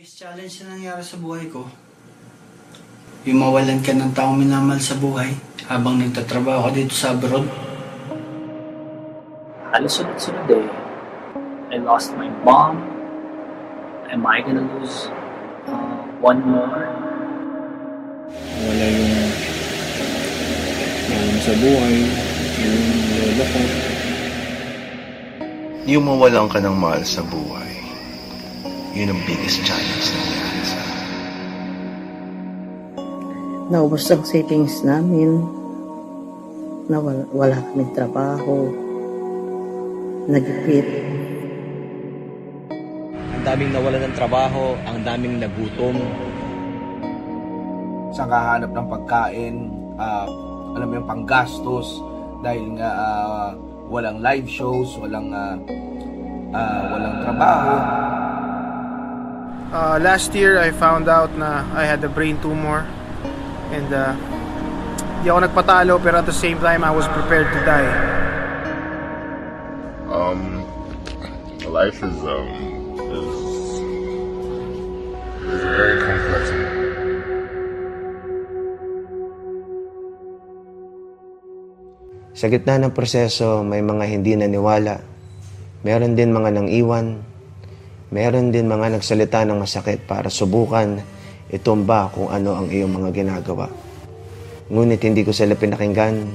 biggest challenge na nangyari sa buhay ko, yung mawalan ka ng taong minamahal sa buhay habang nagtatrabaho ka dito sa abroad. Halos sunod-sunod eh. I lost my mom. Am I gonna lose one more? Wala yung sa buhay, yung lola ko. Yung mawalan ka ng mahal sa buhay, yun ang biggest challenge na nangyari sa akin. Naubos ang savings namin, wala kaming trabaho, nagipit. Ang daming nawalan ng trabaho, ang daming nagutom. Sa kahanap ng pagkain, alam mo yung panggastos, dahil nga walang live shows, walang trabaho. Last year, I found out na I had a brain tumor. And di ako nagpatalo, pero at the same time, I was prepared to die. Life is very complex. Sa gitna ng proseso, may mga hindi naniwala. Meron din mga nang iwan. Meron din mga nagsalita ng masakit para subukan itumba kung ano ang iyong mga ginagawa. Ngunit hindi ko sila pinakinggan.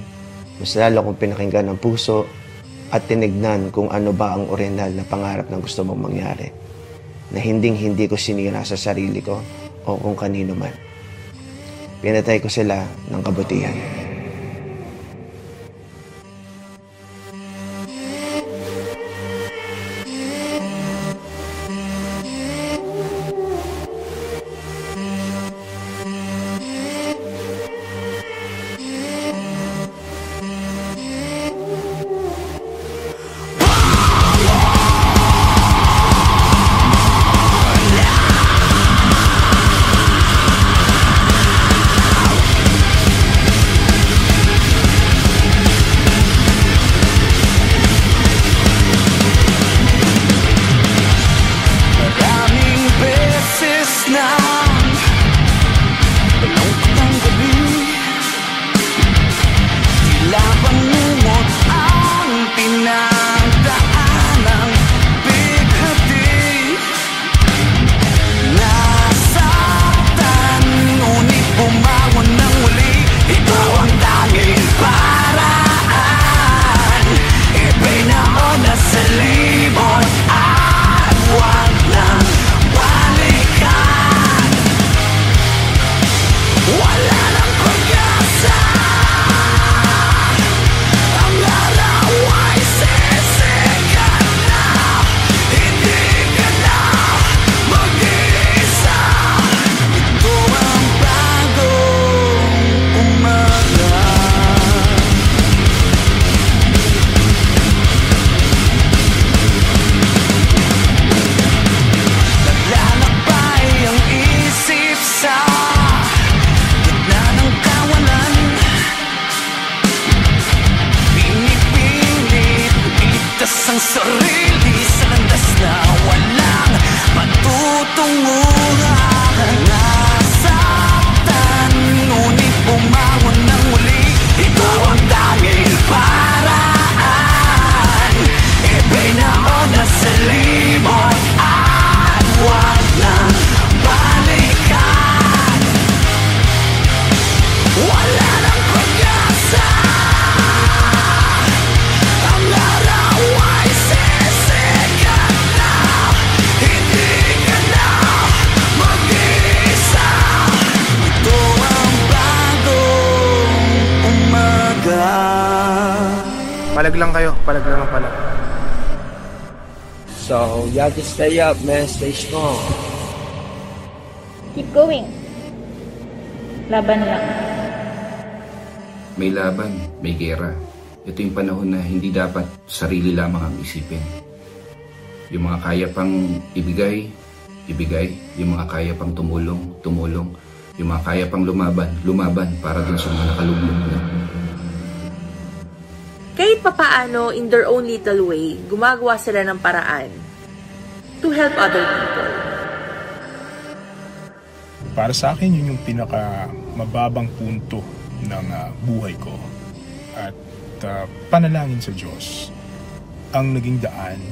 Mas lalo kong pinakinggan ang puso at tinignan kung ano ba ang orihinal na pangarap na gusto mong mangyari. Na hindi ko sinira sa sarili ko o kung kanino man. Pinatay ko sila ng kabutihan. Ang sarili sa landas na walang patutunguhan. Nasaktan, ngunit bumangon ng muli. Ikaw ang tanging paraan. Ibinaon na sa limot at wag nang balikan. Wala nang pag-asa. Palag lang kayo, palag lang ang palag. So, you have to stay up, man. Stay strong. Keep going. Laban lang. May laban, may gera. Ito yung panahon na hindi dapat sarili lamang ang isipin. Yung mga kaya pang ibigay, ibigay. Yung mga kaya pang tumulong, tumulong. Yung mga kaya pang lumaban, lumaban para dun sa mga nakalugmok na. Kahit papaano, in their own little way, gumagawa sila ng paraan to help other people. Para sa akin, yun yung pinaka mababang punto ng buhay ko. At panalangin sa Diyos ang naging daan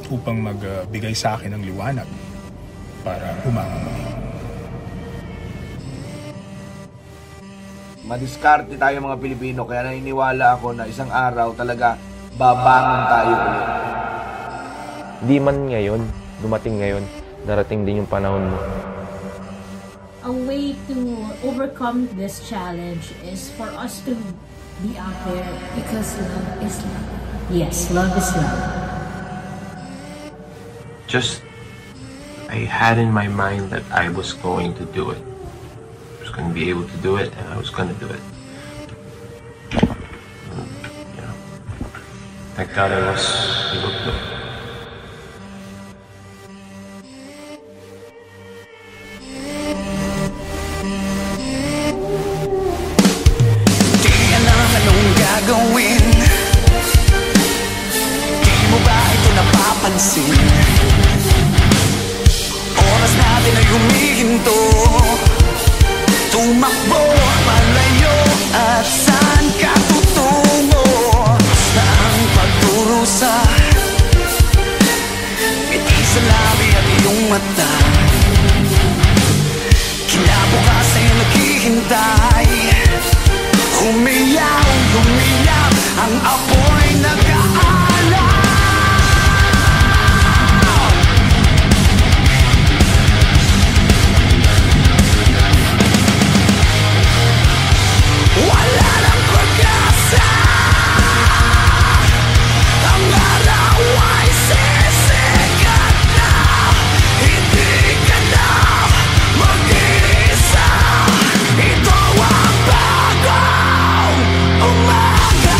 upang magbigay sa akin ng liwanag para umangat muli. Madiskarte tayo mga Pilipino, kaya naniniwala ako na isang araw talaga babangon tayo ulit. Di man ngayon, dumating ngayon, darating din yung panahon mo. A way to overcome this challenge is for us to be out there because love is love. Yes, love is love. Just, I had in my mind that I was going to do it. I was going to be able to do it, and I was going to do it. And, you know, thank God I was able to do it. Gagawin, di mo ba ito napapansin? Oras natin ay humihinto, tumakbo, malayo, at saan ka tutungo? Basta ang pagdurusa, ngiti sa labi at iyong mata, kinabukasan ay naghihintay. Humiyaw, humiyaw, ang apoy nag-aalaw. Wala nang pag-asa, ang araw ay sisikat na. Hindi ka na mag-iisa, ito ang bago umaga.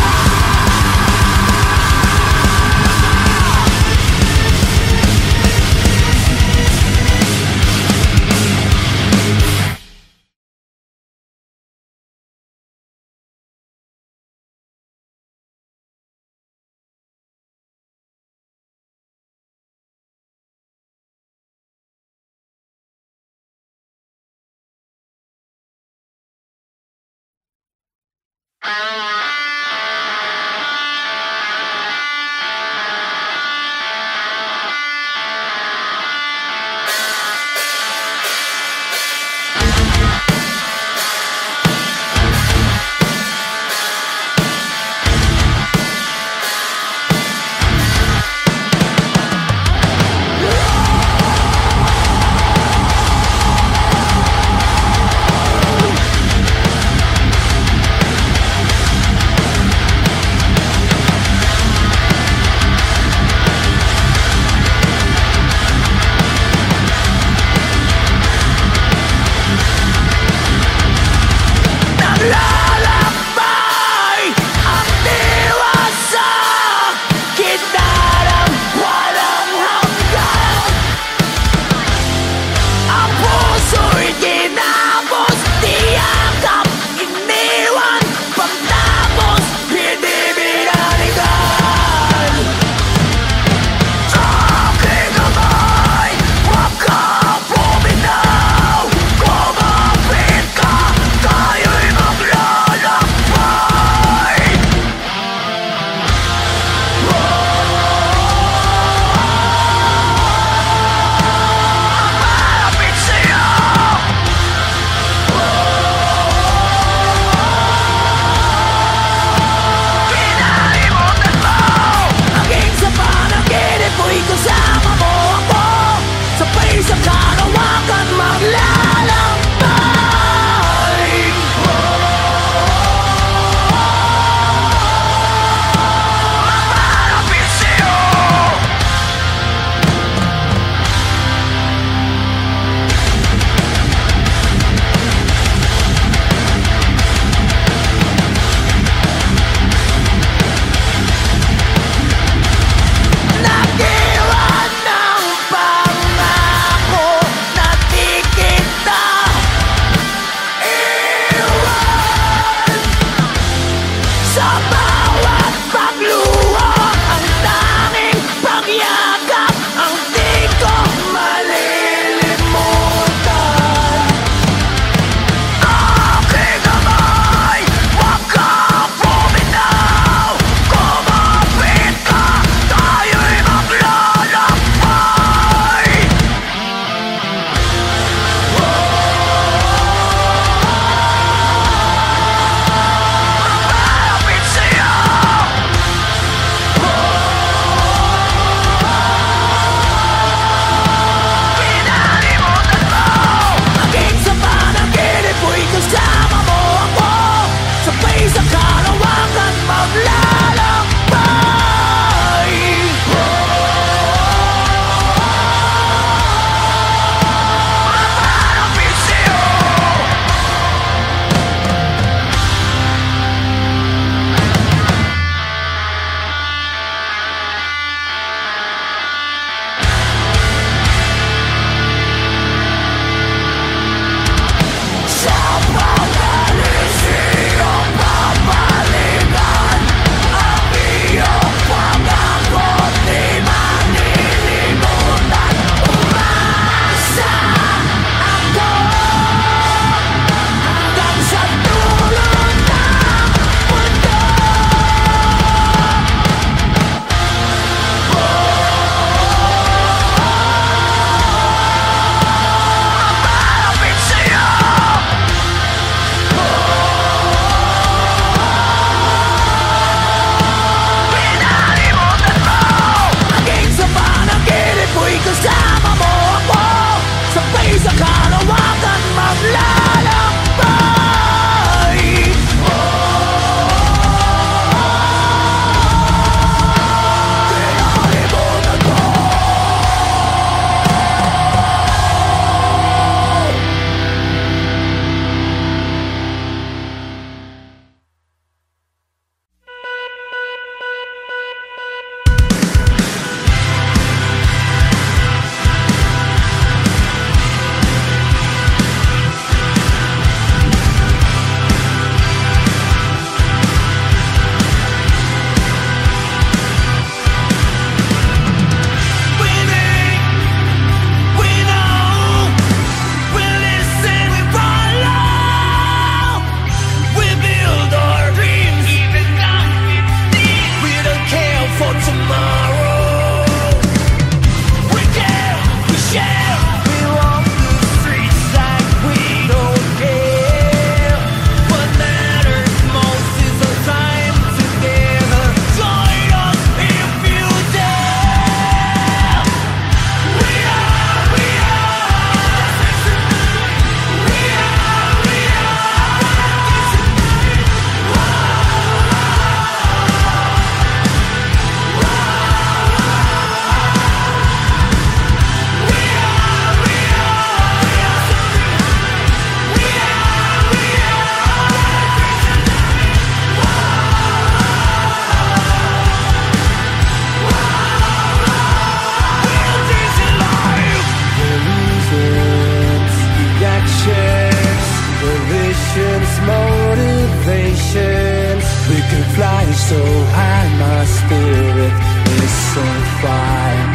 so high, my spirit is so fire.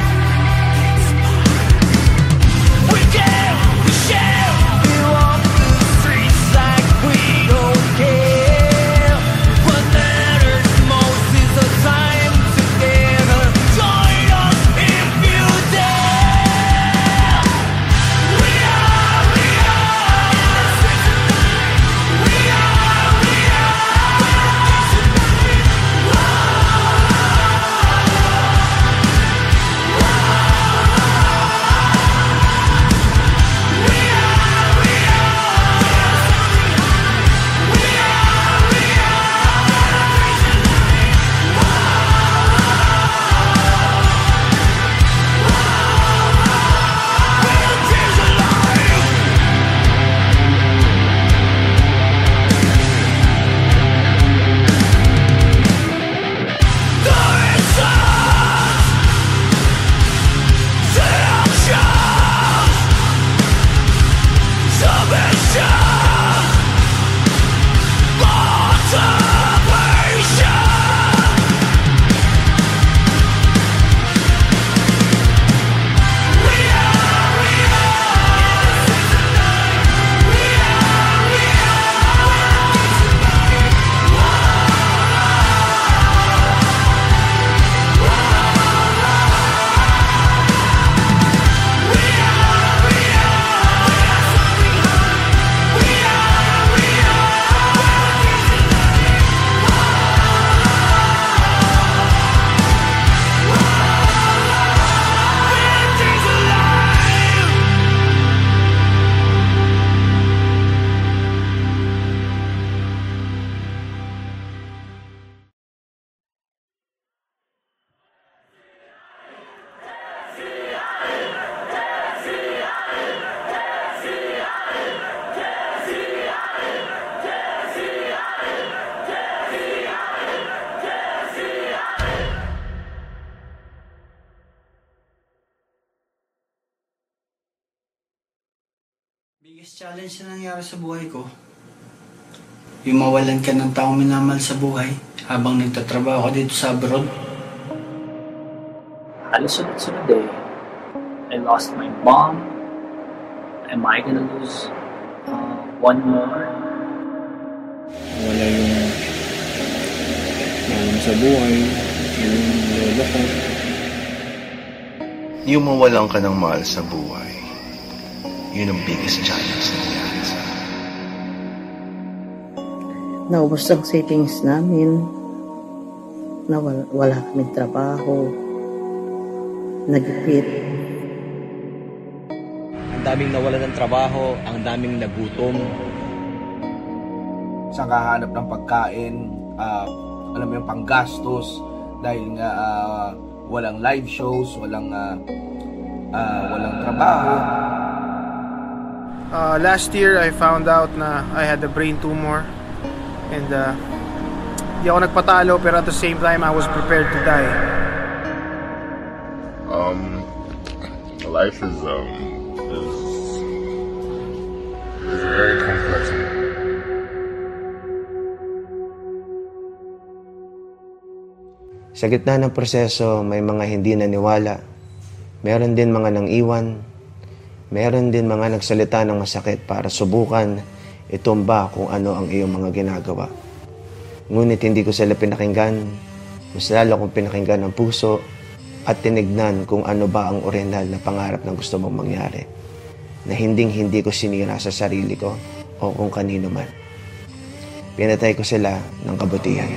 We care, we share, we walk the streets like we don't care. What matters most is the time together. Join us if you dare. We are, we are. We are, we are. Biggest challenge na nangyari sa buhay ko, yung mawalan ka ng taong minamahal sa buhay habang nagtatrabaho ka dito sa abroad. Halos sunod-sunod eh. I lost my mom. Am I gonna lose one more? Wala yung mahal sa buhay, yung lola ko. Yung mawalan ka ng mahal sa buhay, yun ang biggest challenge na nangyari sa akin. Naubos ang savings namin. Wala kaming trabaho. Nagipit. Ang daming nawalan ng trabaho, ang daming nagutom. Sa kahanap ng pagkain, alam mo yung panggastos, dahil nga walang live shows, walang trabaho. Last year, I found out na I had a brain tumor. And di ako nagpatalo, pero at the same time, I was prepared to die. Life is very complex. Sa gitna ng proseso, may mga hindi naniwala. Meron din mga nang iwan. Meron din mga nagsalita ng masakit para subukan itumba kung ano ang iyong mga ginagawa. Ngunit hindi ko sila pinakinggan. Mas lalo kong pinakinggan ang puso at tinignan kung ano ba ang orihinal na pangarap na gusto mong mangyari. Na hinding-hindi ko sinira sa sarili ko o kung kanino man. Pinatay ko sila ng kabutihan.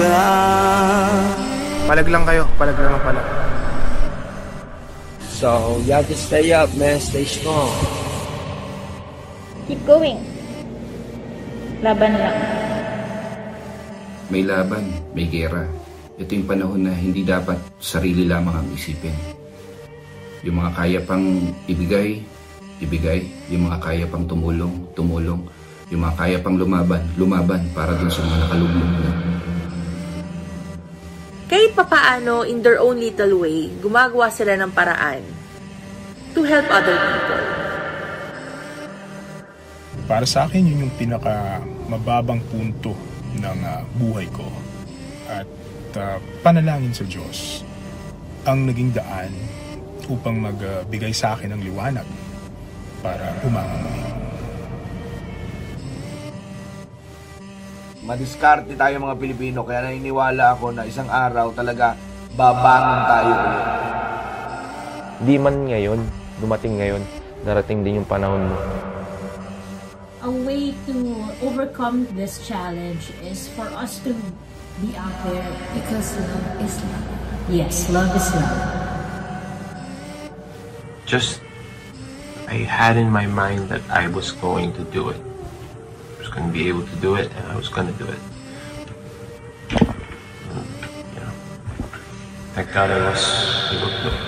ka. Palag lang kayo, palag lang ang palag. So, you have to stay up, man. Stay strong. Keep going. Laban lang. May laban, may gera. Ito yung panahon na hindi dapat sarili lamang ang isipin. Yung mga kaya pang ibigay, ibigay. Yung mga kaya pang tumulong, tumulong. Yung mga kaya pang lumaban, lumaban para dun sa mga nakalulong na. Kahit papaano, in their own little way, gumagawa sila ng paraan to help other people. Para sa akin, yun yung pinaka mababang punto ng buhay ko. At panalangin sa Diyos ang naging daan upang magbigay sa akin ng liwanag para umangat. Madiskarte tayo mga Pilipino, kaya naniniwala ako na isang araw talaga babangon tayo ulit. Di man ngayon, dumating ngayon, darating din yung panahon mo. A way to overcome this challenge is for us to be out there because love is love. Yes, love is love. I had in my mind that I was going to do it. I was going to be able to do it, and I was going to do it. And, thank God I was able to do it.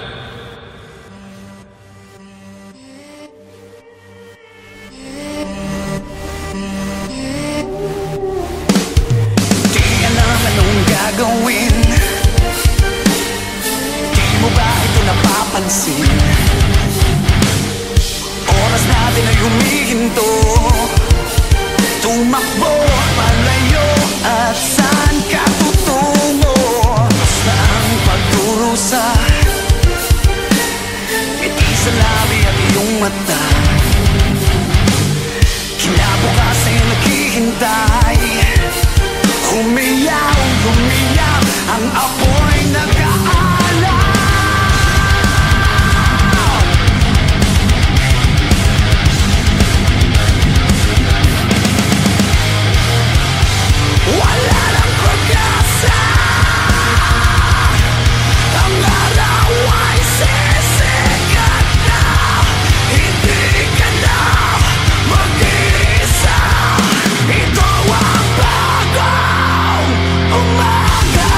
Di alam anong gagawin. Di mo ba ito napapansin? Oras natin ay humihinto. Tumakbo, palayo, at saan ka tutungo? Basta ang pagdurusa, ngiti sa labi at iyong mata. Kinabukasan ay naghihintay. Humiyaw, humiyaw, ang apoy nag-aalaw. Wala nang pag-asa. Ang araw ay sisikat na. Hindi ka na mag-iisa. Ito ang bagong umaga.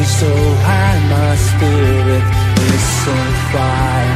so high, my spirit is on fire.